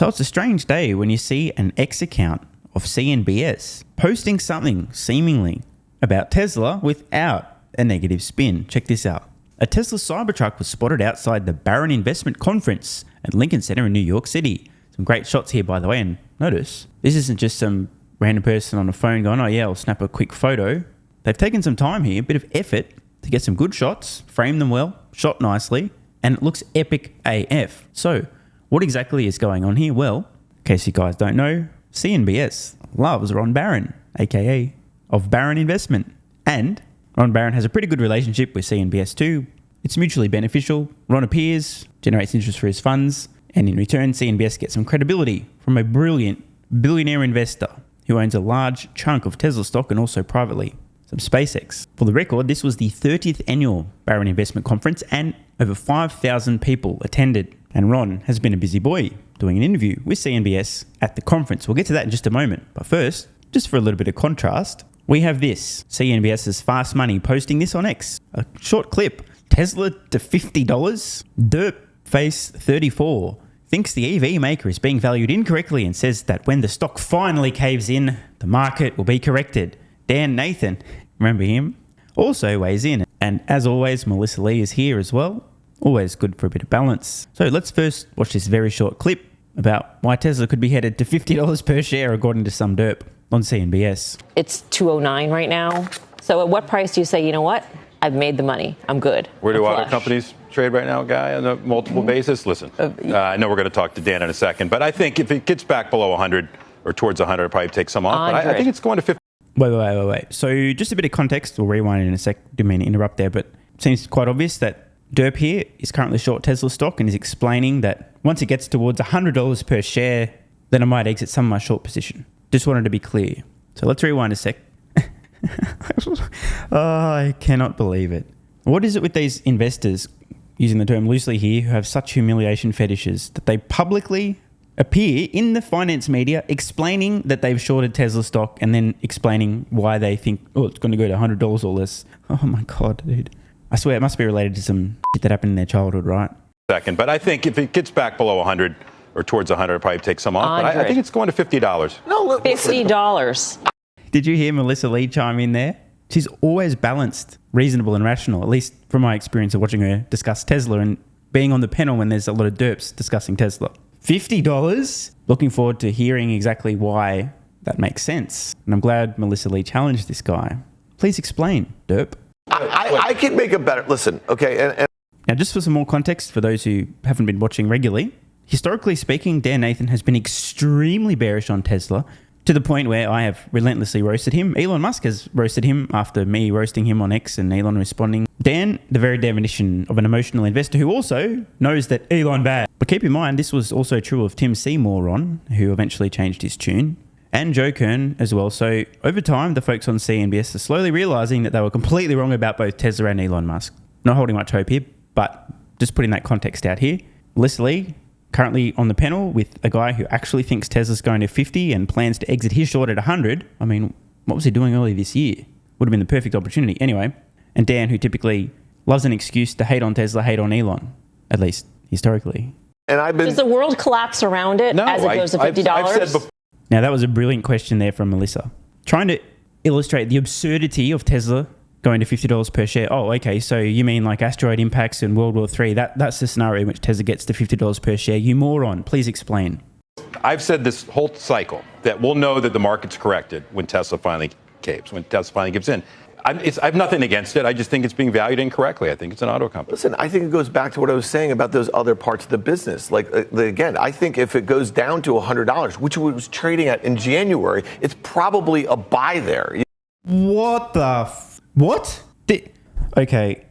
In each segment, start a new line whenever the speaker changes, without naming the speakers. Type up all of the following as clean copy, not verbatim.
So it's a strange day when you see an X account of CNBS posting something seemingly about Tesla without a negative spin. Check this out. A Tesla Cybertruck was spotted outside the Barron Investment Conference at Lincoln Center in New York City. Some great shots here, by the way, and notice, this isn't just some random person on a phone going, oh yeah, I'll snap a quick photo. They've taken some time here, a bit of effort to get some good shots, frame them well, shot nicely, and it looks epic AF. So, what exactly is going on here? Well, in case you guys don't know, CNBS loves Ron Barron, aka of Barron Investment. And Ron Barron has a pretty good relationship with CNBS too. It's mutually beneficial. Ron appears, generates interest for his funds, and in return, CNBS gets some credibility from a brilliant billionaire investor who owns a large chunk of Tesla stock and also privately some SpaceX. For the record, this was the 30th annual Barron Investment Conference and over 5,000 people attended. And Ron has been a busy boy doing an interview with CNBS at the conference. We'll get to that in just a moment. But first, just for a little bit of contrast, we have this. CNBS's Fast Money posting this on X. A short clip. Tesla to $50. Derp face 34. Thinks the EV maker is being valued incorrectly and says that when the stock finally caves in, the market will be corrected. Dan Nathan, remember him, also weighs in. And as always, Melissa Lee is here as well. Always good for a bit of balance. So let's first watch this very short clip about why Tesla could be headed to $50 per share according to some derp on CNBS.
It's 209 right now. So at what price do you say, you know what? I've made the money. I'm good.
Where do other companies trade right now, Guy, on a multiple basis? Listen, I know we're going to talk to Dan in a second, but I think if it gets back below 100 or towards 100, it'll probably take some off. But I think it's going to 50.
Wait. So just a bit of context. We'll rewind in a sec. Didn't mean to interrupt there, but it seems quite obvious that Derp here is currently short Tesla stock and is explaining that once it gets towards $100 per share, then I might exit some of my short position. Just wanted to be clear. So let's rewind a sec. Oh, I cannot believe it. What is it with these investors, using the term loosely here, who have such humiliation fetishes that they publicly appear in the finance media explaining that they've shorted Tesla stock and then explaining why they think, oh, it's going to go to $100 or less. Oh my God, dude. I swear it must be related to some shit that happened in their childhood, right?
Second, but I think if it gets back below 100 or towards 100, it'll probably take some off. But I think it's going to $50.
No, $50.
Did you hear Melissa Lee chime in there? She's always balanced, reasonable and rational, at least from my experience of watching her discuss Tesla and being on the panel when there's a lot of derps discussing Tesla. $50? Looking forward to hearing exactly why that makes sense. And I'm glad Melissa Lee challenged this guy. Please explain, derp.
I can make a better... Listen, okay, and
Now, just for some more context, for those who haven't been watching regularly, historically speaking, Dan Nathan has been extremely bearish on Tesla to the point where I have relentlessly roasted him. Elon Musk has roasted him after me roasting him on X and Elon responding. Dan, the very definition of an emotional investor who also knows that Elon bad. But keep in mind, this was also true of Tim Seymour, who eventually changed his tune, and Joe Kern as well. So over time, the folks on CNBS are slowly realizing that they were completely wrong about both Tesla and Elon Musk. Not holding much hope here, but just putting that context out here. Melissa Lee, currently on the panel with a guy who actually thinks Tesla's going to 50 and plans to exit his short at 100. I mean, what was he doing earlier this year? Would have been the perfect opportunity. Anyway, and Dan, who typically loves an excuse to hate on Tesla, hate on Elon, at least historically.
and I've been...
Does the world collapse around it as it goes to $50?
I've said before.
Now, that was a brilliant question there from Melissa. Trying to illustrate the absurdity of Tesla going to $50 per share. Oh, okay, so you mean like asteroid impacts in World War III. That's the scenario in which Tesla gets to $50 per share. You moron. Please explain.
I've said this whole cycle that we'll know that the market's corrected when Tesla finally caves, when Tesla finally gives in. I have nothing against it. I just think it's being valued incorrectly. I think it's an auto company.
Listen, I think it goes back to what I was saying about those other parts of the business. Like, again, I think if it goes down to $100, which it was trading at in January, it's probably a buy there.
What the... What? Okay,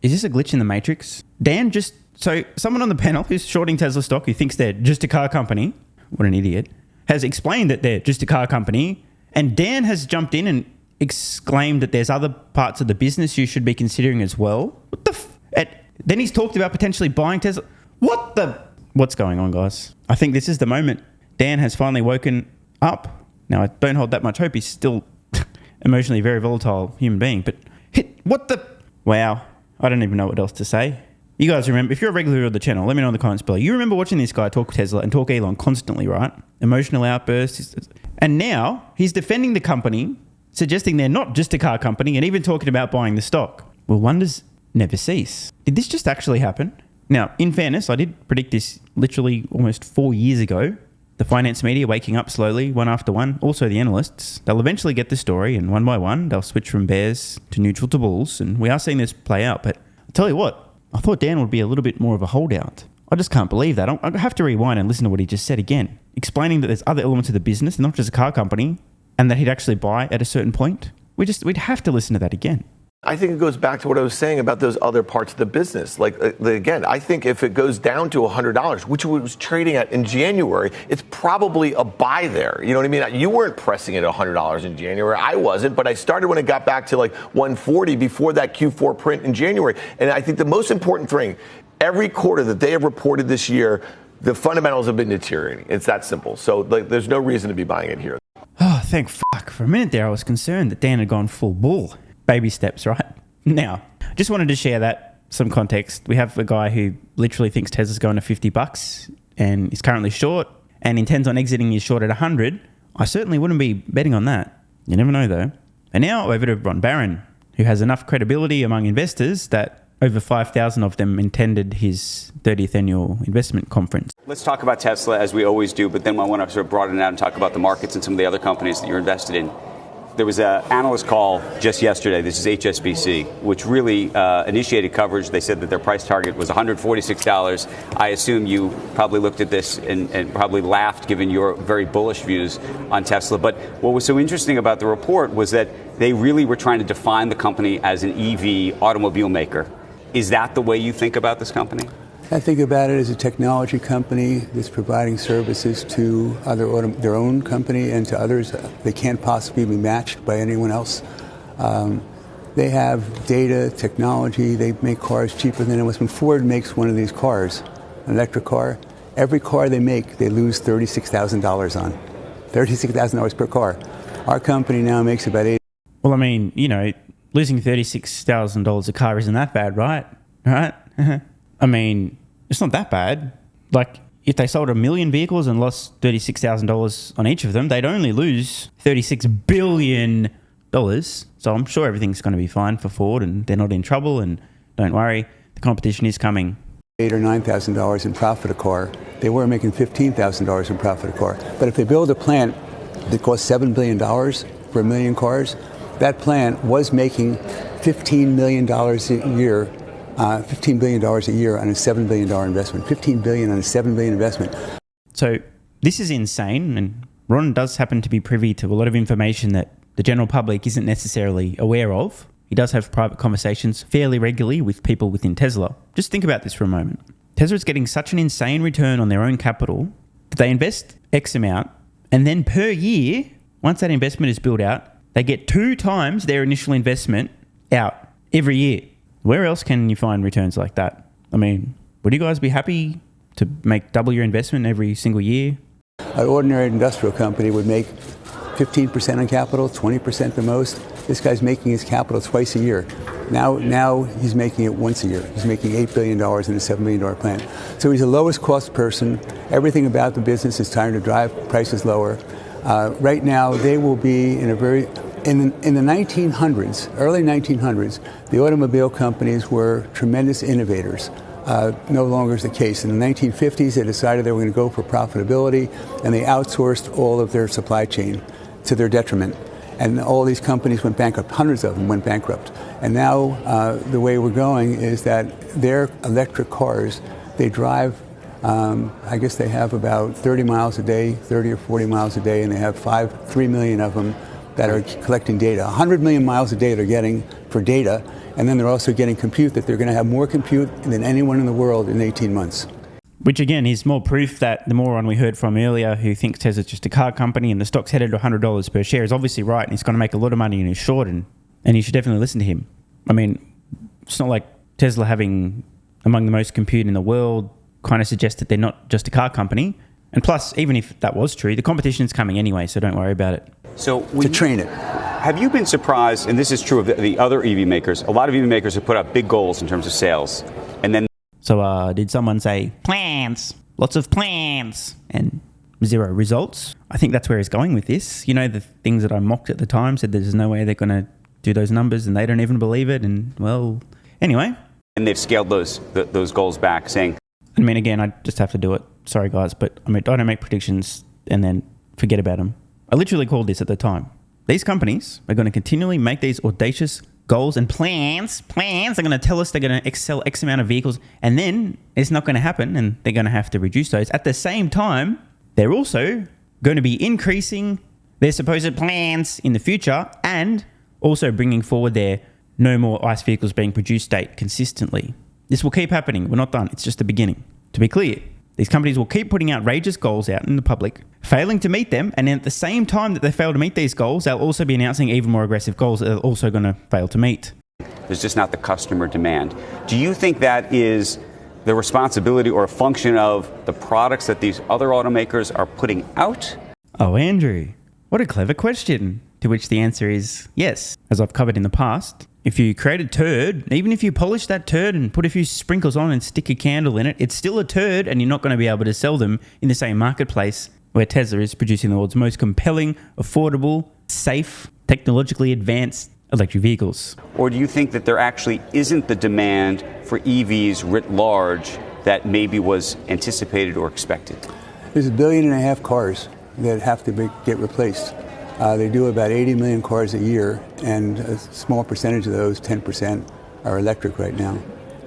is this a glitch in the Matrix? Dan just... So, someone on the panel who's shorting Tesla stock, who thinks they're just a car company, what an idiot, has explained that they're just a car company, and Dan has jumped in and exclaimed that there's other parts of the business you should be considering as well. What the then he's talked about potentially buying Tesla. What's going on, guys? I think this is the moment. Dan has finally woken up. Now, I don't hold that much hope. He's still emotionally very volatile human being, but wow, I don't even know what else to say. You guys remember, if you're a regular of the channel, let me know in the comments below. You remember watching this guy talk Tesla and talk Elon constantly, right? Emotional outbursts. And now he's defending the company, suggesting they're not just a car company, and even talking about buying the stock. Well, wonders never cease. Did this just actually happen? Now, in fairness, I did predict this literally almost 4 years ago. The finance media waking up slowly, one after one. Also the analysts. They'll eventually get the story, and one by one, they'll switch from bears to neutral to bulls. And we are seeing this play out. But I'll tell you what, I thought Dan would be a little bit more of a holdout. I just can't believe that. I have to rewind and listen to what he just said again, explaining that there's other elements of the business, not just a car company, and that he'd actually buy at a certain point. We'd have to listen to that again.
I think it goes back to what I was saying about those other parts of the business. Like, again, I think if it goes down to $100, which it was trading at in January, it's probably a buy there. You know what I mean? You weren't pressing it at $100 in January. I wasn't, but I started when it got back to like 140 before that Q4 print in January. And I think the most important thing, every quarter that they have reported this year, the fundamentals have been deteriorating. It's that simple. So like, there's no reason to be buying it here.
Oh, thank fuck. For a minute there, I was concerned that Dan had gone full bull. Baby steps, right? Now, just wanted to share that, some context. We have a guy who literally thinks Tesla's going to $50 and is currently short and intends on exiting his short at 100. I certainly wouldn't be betting on that. You never know, though. And now over to Ron Barron, who has enough credibility among investors that over 5,000 of them attended his 30th annual investment conference.
Let's talk about Tesla as we always do, but then I want to sort of broaden it out and talk about the markets and some of the other companies that you're invested in. There was an analyst call just yesterday, this is HSBC, which really initiated coverage. They said that their price target was $146. I assume you probably looked at this and probably laughed given your very bullish views on Tesla. But what was so interesting about the report was that they really were trying to define the company as an EV automobile maker. Is that the way you think about this company?
I think about it as a technology company that's providing services to their own company and to others. They can't possibly be matched by anyone else. They have data, technology. They make cars cheaper than anyone else. When Ford makes one of these cars, an electric car, every car they make, they lose $36,000 on. $36,000 per car. Our company now makes about $80,000.
Well, I mean, you know, losing $36,000 a car isn't that bad, right? Right? I mean, it's not that bad. Like, if they sold 1 million vehicles and lost $36,000 on each of them, they'd only lose $36 billion. So I'm sure everything's going to be fine for Ford and they're not in trouble. And don't worry, the competition is coming.
$8,000 or $9,000 in profit a car. They were making $15,000 in profit a car. But if they build a plant that costs $7 billion for 1 million cars, that plant was making $15 million a year. $15 billion a year on a $7 billion investment. $15 billion on a $7 billion investment.
So this is insane, and Ron does happen to be privy to a lot of information that the general public isn't necessarily aware of. He does have private conversations fairly regularly with people within Tesla. Just think about this for a moment. Tesla is getting such an insane return on their own capital that they invest X amount, and then per year, once that investment is built out, they get 2 times their initial investment out every year. Where else can you find returns like that? I mean, would you guys be happy to make double your investment every single year?
An ordinary industrial company would make 15% on capital, 20% the most. This guy's making his capital twice a year. Now he's making it once a year. He's making $8 billion in a $7 billion plant. So he's the lowest cost person. Everything about the business is trying to drive prices lower. Right now, they will be in a very... In the 1900s, early 1900s, the automobile companies were tremendous innovators. No longer is the case. In the 1950s, they decided they were going to go for profitability, and they outsourced all of their supply chain to their detriment. And all these companies went bankrupt. Hundreds of them went bankrupt. And now the way we're going is that their electric cars, they drive, I guess they have about 30 miles a day, 30 or 40 miles a day, and they have 3 million of them that are collecting data. 100 million miles a day they're getting for data, and then they're also getting compute that they're going to have more compute than anyone in the world in 18 months.
Which again is more proof that the moron we heard from earlier who thinks Tesla's just a car company and the stock's headed to $100 per share is obviously right, and he's going to make a lot of money and he's short, and you should definitely listen to him. I mean, it's not like Tesla having among the most compute in the world kind of suggests that they're not just a car company. And plus, even if that was true, the competition's coming anyway, so don't worry about it.
So
to train it.
Have you been surprised, and this is true of the other EV makers, a lot of EV makers have put out big goals in terms of sales, and then
So did someone say, plans, lots of plans, and zero results? I think that's where he's going with this. You know, the things that I mocked at the time, said there's no way they're going to do those numbers and they don't even believe it. And, well, anyway.
And they've scaled those goals back, saying...
I mean, again, I just have to do it. Sorry, guys, but I don't make predictions and then forget about them. I literally called this at the time. These companies are going to continually make these audacious goals and plans. They're going to tell us they're going to excel X amount of vehicles, and then it's not going to happen, and they're going to have to reduce those. At the same time, they're also going to be increasing their supposed plans in the future and also bringing forward their no more ICE vehicles being produced date consistently. This will keep happening. We're not done. It's just the beginning. To be clear, these companies will keep putting outrageous goals out in the public, failing to meet them, and then at the same time that they fail to meet these goals, they'll also be announcing even more aggressive goals that they're also going to fail to meet.
There's just not the customer demand. Do you think that is the responsibility or a function of the products that these other automakers are putting out?
Oh, Andrew, what a clever question. To which the answer is yes. As I've covered in the past, if you create a turd, even if you polish that turd and put a few sprinkles on and stick a candle in it, it's still a turd, and you're not going to be able to sell them in the same marketplace where Tesla is producing the world's most compelling, affordable, safe, technologically advanced electric vehicles.
Or do you think that there actually isn't the demand for EVs writ large that maybe was anticipated or expected?
There's 1.5 billion cars that have to get replaced. They do about 80 million cars a year, and a small percentage of those, 10%, are electric right now.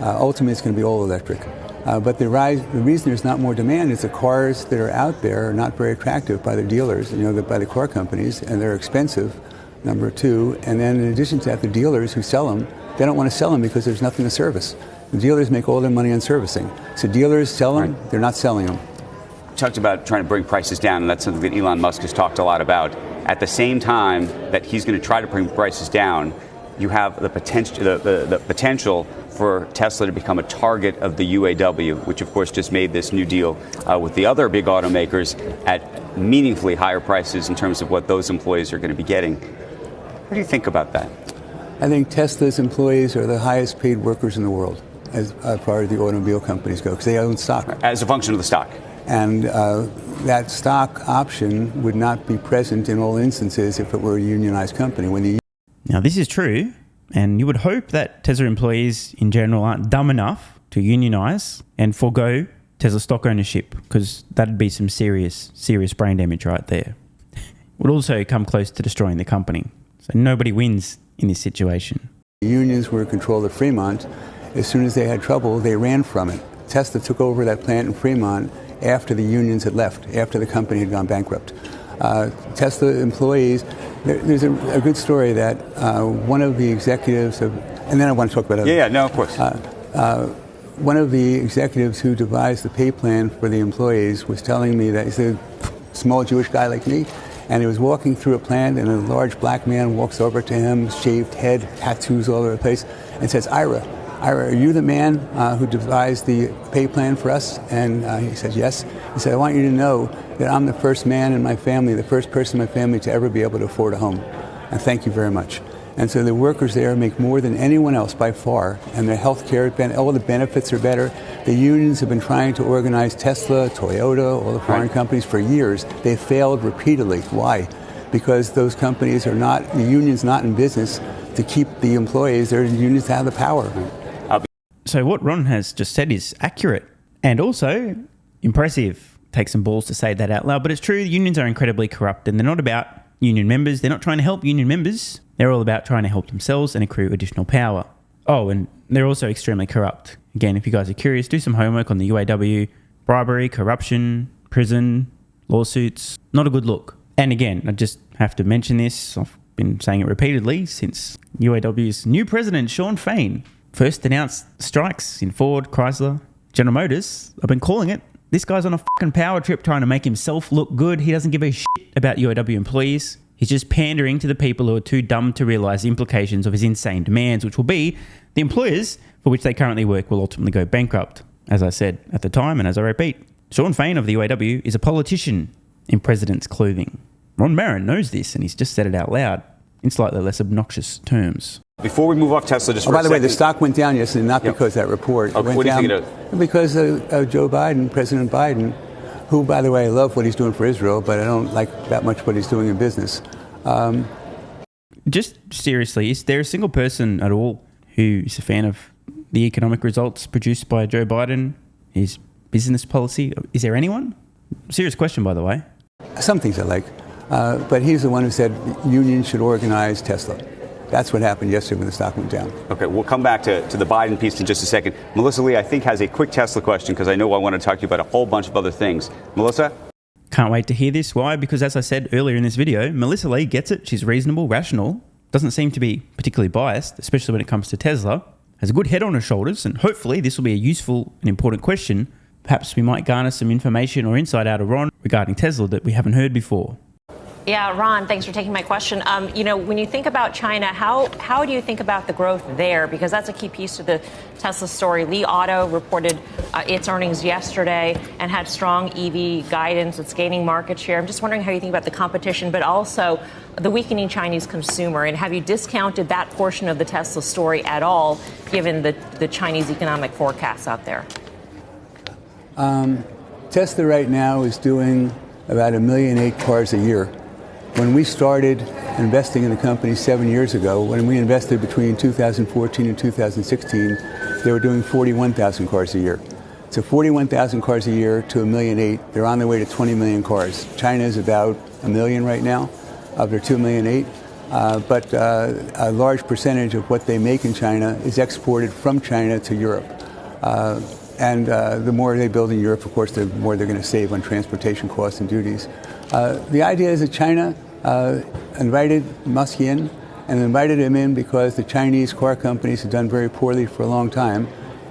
Ultimately, it's going to be all electric. But the reason there's not more demand is the cars that are out there are not very attractive by the dealers, by the car companies, and they're expensive, number two. And then in addition to that, the dealers who sell them, they don't want to sell them because there's nothing to service. The dealers make all their money on servicing. So dealers sell them, right. They're not selling them.
You talked about trying to bring prices down, and that's something that Elon Musk has talked a lot about. At the same time that he's going to try to bring prices down, you have the potential for Tesla to become a target of the UAW, which of course just made this new deal with the other big automakers at meaningfully higher prices in terms of what those employees are going to be getting. What do you think about that?
I think Tesla's employees are the highest paid workers in the world as far as the automobile companies go, because they own stock.
As a function of the stock.
And that stock option would not be present in all instances if it were a unionized company.
Now, this is true, and you would hope that Tesla employees in general aren't dumb enough to unionize and forego Tesla stock ownership, because that'd be some serious brain damage right there. Would also come close to destroying the company. So nobody wins in this situation.
The unions were in control of Fremont. As soon as they had trouble, they ran from it. Tesla took over that plant in Fremont after the unions had left, after the company had gone bankrupt. Tesla employees, there's a good story that one of the executives and then I want to talk about it.
Of course.
One of the executives who devised the pay plan for the employees was telling me that he's a small Jewish guy like me, and he was walking through a plant, and a large black man walks over to him, shaved head, tattoos all over the place, and says, Ira, are you the man who devised the pay plan for us? And he said, yes. He said, I want you to know that I'm the first man in my family, the first person in my family to ever be able to afford a home. And thank you very much. And so the workers there make more than anyone else by far, and their health care, all the benefits are better. The unions have been trying to organize Tesla, Toyota, all the foreign companies for years. They failed repeatedly. Why? Because those companies the union's not in business to keep the employees. They're unions to have the power.
So what Ron has just said is accurate and also impressive. Take some balls to say that out loud, but it's true. Unions are incredibly corrupt, and they're not about union members. They're not trying to help union members. They're all about trying to help themselves and accrue additional power. Oh, and they're also extremely corrupt. Again, if you guys are curious, do some homework on the UAW. Bribery, corruption, prison, lawsuits. Not a good look. And again, I just have to mention this. I've been saying it repeatedly since UAW's new president, Sean Fain, first announced strikes in Ford, Chrysler, General Motors. I've been calling it. This guy's on a fucking power trip trying to make himself look good. He doesn't give a shit about UAW employees. He's just pandering to the people who are too dumb to realize the implications of his insane demands, which will be the employers for which they currently work will ultimately go bankrupt. As I said at the time, and as I repeat, Sean Fain of the UAW is a politician in president's clothing. Ron Marin knows this, and he's just said it out loud in slightly less obnoxious terms.
Before we move off Tesla, just for
by
a
the way,
second.
the stock went down yesterday, not because of that report.
Okay,
It went
what do you
down
think it is?
because of Joe Biden, President Biden, who, by the way, I love what he's doing for Israel, but I don't like that much what he's doing in business.
Just seriously, is there a single person at all who is a fan of the economic results produced by Joe Biden, his business policy? Is there anyone? Serious question, by the way.
Some things I like, but he's the one who said unions should organize Tesla. That's what happened yesterday when the stock went down.
Okay, we'll come back to the Biden piece in just a second. Melissa Lee, I think, has a quick Tesla question because I know I want to talk to you about a whole bunch of other things. Melissa?
Can't wait to hear this. Why? Because as I said earlier in this video, Melissa Lee gets it. She's reasonable, rational, doesn't seem to be particularly biased, especially when it comes to Tesla, has a good head on her shoulders, and hopefully this will be a useful and important question. Perhaps we might garner some information or insight out of Ron regarding Tesla that we haven't heard before.
Yeah, Ron, thanks for taking my question. When you think about China, how do you think about the growth there? Because that's a key piece to the Tesla story. Li Auto reported its earnings yesterday and had strong EV guidance. It's gaining market share. I'm just wondering how you think about the competition, but also the weakening Chinese consumer. And have you discounted that portion of the Tesla story at all, given the Chinese economic forecasts out there?
Tesla right now is doing about 1.8 million cars a year. When we started investing in the company 7 years ago, when we invested between 2014 and 2016, they were doing 41,000 cars a year. So 41,000 cars a year to 1.8 million, they're on their way to 20 million cars. China is about 1 million right now of their 2.8 million. But a large percentage of what they make in China is exported from China to Europe. And the more they build in Europe, of course, the more they're going to save on transportation costs and duties. The idea is that China invited Musk in, and invited him in because the Chinese car companies have done very poorly for a long time.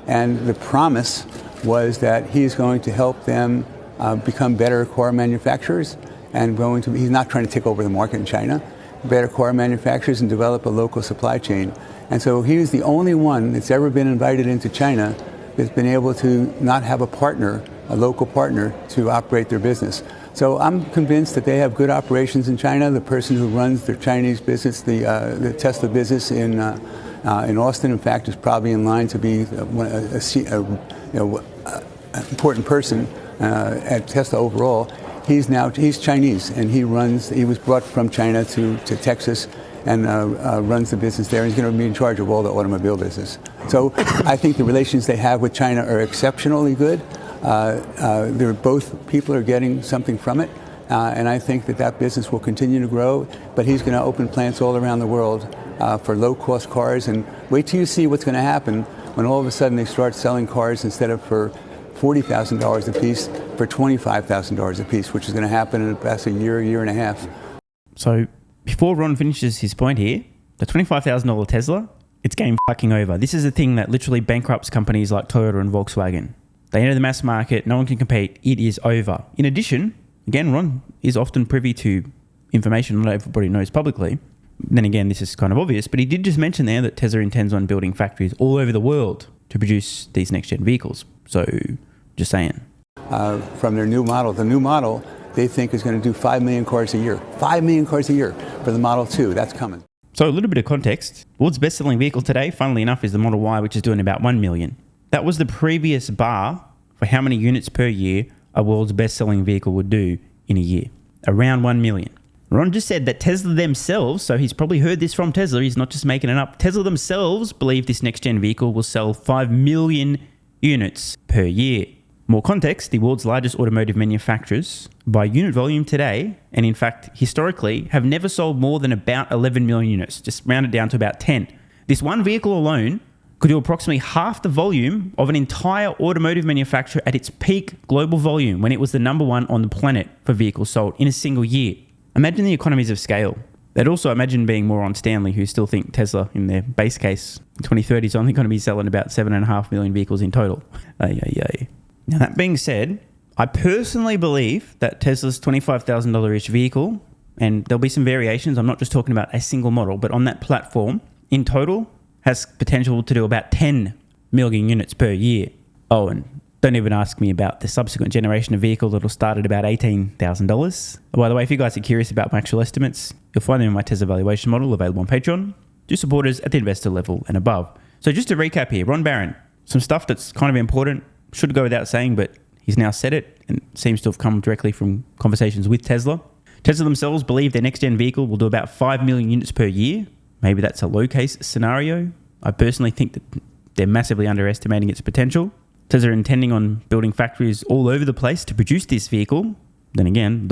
And the promise was that he's going to help them become better car manufacturers, and he's not trying to take over the market in China, better car manufacturers and develop a local supply chain. And so he was the only one that's ever been invited into China that's been able to not have a partner, a local partner, to operate their business. So I'm convinced that they have good operations in China. The person who runs their Chinese business, the Tesla business in Austin, in fact, is probably in line to be an important person at Tesla overall. He's Chinese, and he was brought from China to Texas and runs the business there. He's going to be in charge of all the automobile business. So I think the relations they have with China are exceptionally good. Both people are getting something from it, and I think that business will continue to grow. But he's going to open plants all around the world for low-cost cars, and wait till you see what's going to happen when all of a sudden they start selling cars instead of for $40,000 a piece, for $25,000 a piece, which is going to happen in about a year and a half.
So before Ron finishes his point here, the $25,000 Tesla, it's game fucking over. This is a thing that literally bankrupts companies like Toyota and Volkswagen. They enter the mass market, no one can compete, it is over. In addition, again, Ron is often privy to information not everybody knows publicly. Then again, this is kind of obvious, but he did just mention there that Tesla intends on building factories all over the world to produce these next-gen vehicles. So, just saying.
From their new model, the new model they think is going to do 5 million cars a year. 5 million cars a year for the Model 2, that's coming.
So a little bit of context. The world's best-selling vehicle today, funnily enough, is the Model Y, which is doing about 1 million. That was the previous bar for how many units per year a world's best-selling vehicle would do in a year. Around 1 million. Ron just said that Tesla themselves, so he's probably heard this from Tesla, he's not just making it up, Tesla themselves believe this next-gen vehicle will sell 5 million units per year. More context, the world's largest automotive manufacturers, by unit volume today, and in fact, historically, have never sold more than about 11 million units, just round it down to about 10. This one vehicle alone could do approximately half the volume of an entire automotive manufacturer at its peak global volume when it was the number one on the planet for vehicles sold in a single year. Imagine the economies of scale. They'd also imagine being more on Stanley, who still think Tesla, in their base case, in 2030 is only going to be selling about 7.5 million vehicles in total. Now, that being said, I personally believe that Tesla's $25,000-ish vehicle, and there'll be some variations, I'm not just talking about a single model, but on that platform, in total, has potential to do about 10 million units per year. Oh, and don't even ask me about the subsequent generation of vehicle that'll start at about $18,000. By the way, if you guys are curious about my actual estimates, you'll find them in my Tesla valuation model available on Patreon. to supporters at the investor level and above. So just to recap here, Ron Barron, some stuff that's kind of important, should go without saying, but he's now said it and seems to have come directly from conversations with Tesla. Tesla themselves believe their next-gen vehicle will do about 5 million units per year. Maybe that's a low-case scenario. I personally think that they're massively underestimating its potential. Tesla are intending on building factories all over the place to produce this vehicle. Then again,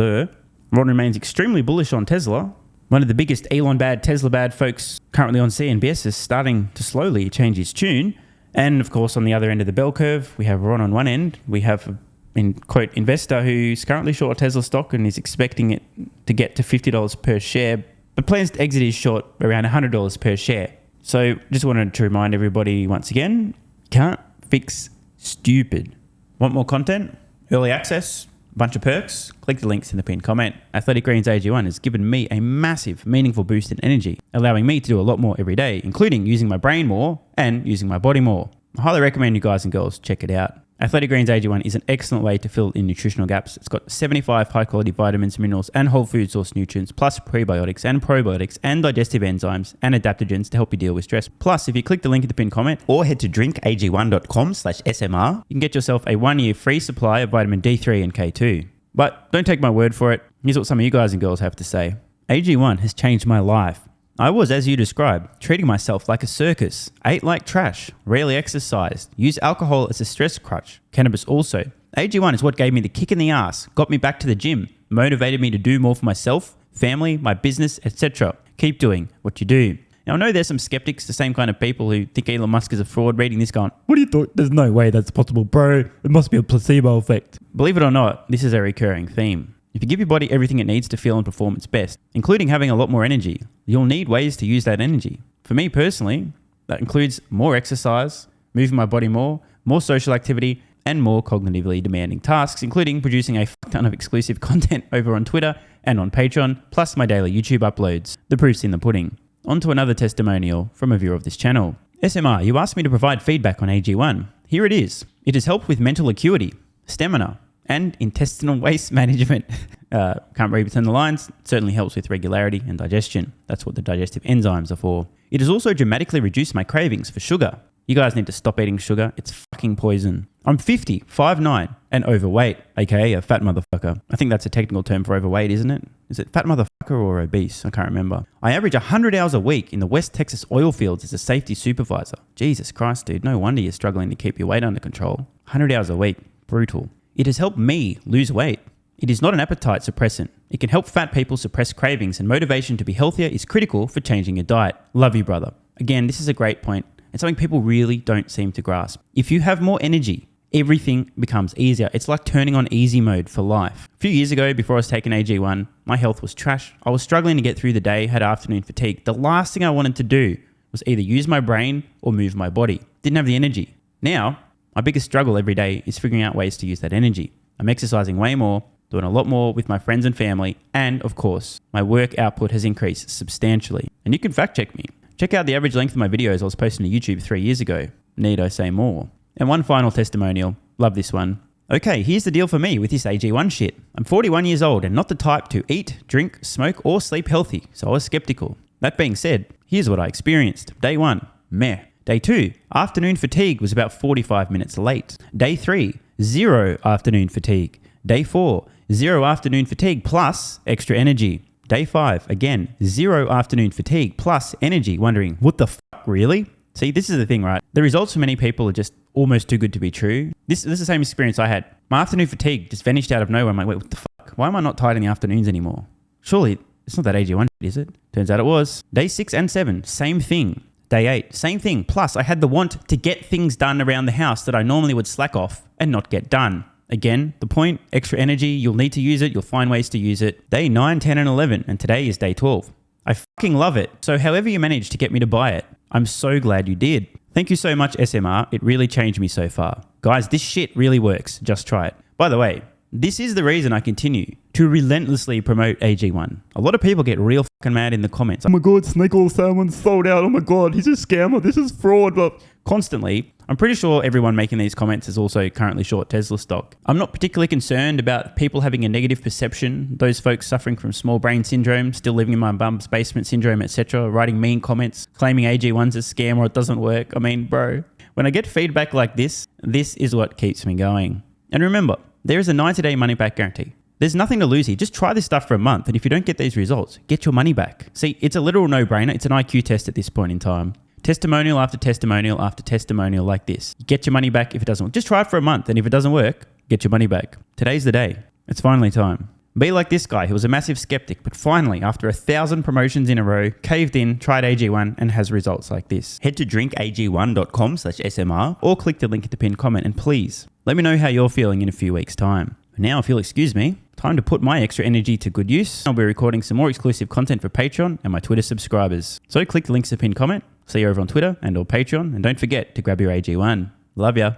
Ron remains extremely bullish on Tesla. One of the biggest Elon bad, Tesla bad folks currently on CNBS is starting to slowly change his tune. And of course, on the other end of the bell curve, we have Ron on one end. We have in quote investor who's currently short Tesla stock and is expecting it to get to $50 per share, but plans to exit his short around $100 per share. So just wanted to remind everybody once again, can't fix stupid. Want more content? Early access? Bunch of perks? Click the links in the pinned comment. Athletic Greens AG1 has given me a massive, meaningful boost in energy, allowing me to do a lot more every day, including using my brain more and using my body more. I highly recommend you guys and girls check it out. Athletic Greens AG1 is an excellent way to fill in nutritional gaps. It's got 75 high-quality vitamins, minerals, and whole food source nutrients, plus prebiotics and probiotics and digestive enzymes and adaptogens to help you deal with stress. Plus, if you click the link in the pinned comment or head to drinkag1.com/SMR, you can get yourself a 1-year free supply of vitamin D3 and K2. But don't take my word for it. Here's what some of you guys and girls have to say. AG1 has changed my life. I was, as you described, treating myself like a circus, ate like trash, rarely exercised, used alcohol as a stress crutch, cannabis also. AG1 is what gave me the kick in the ass, got me back to the gym, motivated me to do more for myself, family, my business, etc. Keep doing what you do. Now, I know there's some skeptics, the same kind of people who think Elon Musk is a fraud, reading this going, what do you thought? There's no way that's possible, bro. It must be a placebo effect. Believe it or not, this is a recurring theme. If you give your body everything it needs to feel and perform its best, including having a lot more energy, you'll need ways to use that energy. For me personally, that includes more exercise, moving my body more social activity, and more cognitively demanding tasks, including producing a fuck ton of exclusive content over on Twitter and on Patreon, plus my daily YouTube uploads. The proof's in the pudding. On to another testimonial from a viewer of this channel. SMR, you asked me to provide feedback on AG1. Here it is. It has helped with mental acuity, stamina, and intestinal waste management. Can't read between the lines. Certainly helps with regularity and digestion. That's what the digestive enzymes are for. It has also dramatically reduced my cravings for sugar. You guys need to stop eating sugar. It's fucking poison. I'm 50, 5'9", and overweight, aka a fat motherfucker. I think that's a technical term for overweight, isn't it? Is it fat motherfucker or obese? I can't remember. I average 100 hours a week in the West Texas oil fields as a safety supervisor. Jesus Christ, dude. No wonder you're struggling to keep your weight under control. 100 hours a week. Brutal. It has helped me lose weight. It is not an appetite suppressant. It can help fat people suppress cravings, and motivation to be healthier is critical for changing your diet. Love you, brother. Again, this is a great point. It's something people really don't seem to grasp. If you have more energy, everything becomes easier. It's like turning on easy mode for life. A few years ago, before I was taking AG1, my health was trash. I was struggling to get through the day, had afternoon fatigue. The last thing I wanted to do was either use my brain or move my body. Didn't have the energy. Now, my biggest struggle every day is figuring out ways to use that energy. I'm exercising way more, doing a lot more with my friends and family, and of course, my work output has increased substantially. And you can fact check me. Check out the average length of my videos I was posting to YouTube 3 years ago. Need I say more? And one final testimonial. Love this one. Okay, here's the deal for me with this AG1 shit. I'm 41 years old and not the type to eat, drink, smoke, or sleep healthy, so I was skeptical. That being said, here's what I experienced. Day 1, meh. Day 2, afternoon fatigue was about 45 minutes late. Day 3, 0 afternoon fatigue. Day 4, 0 afternoon fatigue plus extra energy. Day 5, again, 0 afternoon fatigue plus energy, wondering, what the fuck, really? See, this is the thing, right? The results for many people are just almost too good to be true. This is the same experience I had. My afternoon fatigue just vanished out of nowhere. I'm like, wait, what the fuck? Why am I not tired in the afternoons anymore? Surely, it's not that AG1 shit, is it? Turns out it was. Day 6 and 7, same thing. Day 8, same thing. Plus, I had the want to get things done around the house that I normally would slack off and not get done. Again, the point, extra energy, you'll need to use it. You'll find ways to use it. Day 9, 10, and 11, and today is day 12. I fucking love it. So however you managed to get me to buy it, I'm so glad you did. Thank you so much, SMR. It really changed me so far. Guys, this shit really works. Just try it. By the way, This is the reason I continue to relentlessly promote AG1. A lot of people get real fucking mad in the comments. Oh my God, snake oil salmon sold out. Oh my God, he's a scammer. This is fraud. But constantly, I'm pretty sure everyone making these comments is also currently short Tesla stock. I'm not particularly concerned about people having a negative perception, those folks suffering from small brain syndrome, still living in my bum's basement syndrome, etc., writing mean comments, claiming AG1's a scam or it doesn't work. I mean, bro, when I get feedback like this is what keeps me going. And remember, there is a 90-day money-back guarantee. There's nothing to lose here. Just try this stuff for a month, and if you don't get these results, get your money back. See, it's a literal no-brainer. It's an IQ test at this point in time. Testimonial after testimonial after testimonial like this. Get your money back if it doesn't work. Just try it for a month, and if it doesn't work, get your money back. Today's the day. It's finally time. Be like this guy who was a massive skeptic, but finally, after 1,000 promotions in a row, caved in, tried AG1, and has results like this. Head to drinkag1.com/SMR or click the link at the pinned comment, and please, let me know how you're feeling in a few weeks' time. Now, if you'll excuse me, time to put my extra energy to good use. I'll be recording some more exclusive content for Patreon and my Twitter subscribers. So click the links at the pinned comment, see you over on Twitter and or Patreon, and don't forget to grab your AG1. Love ya.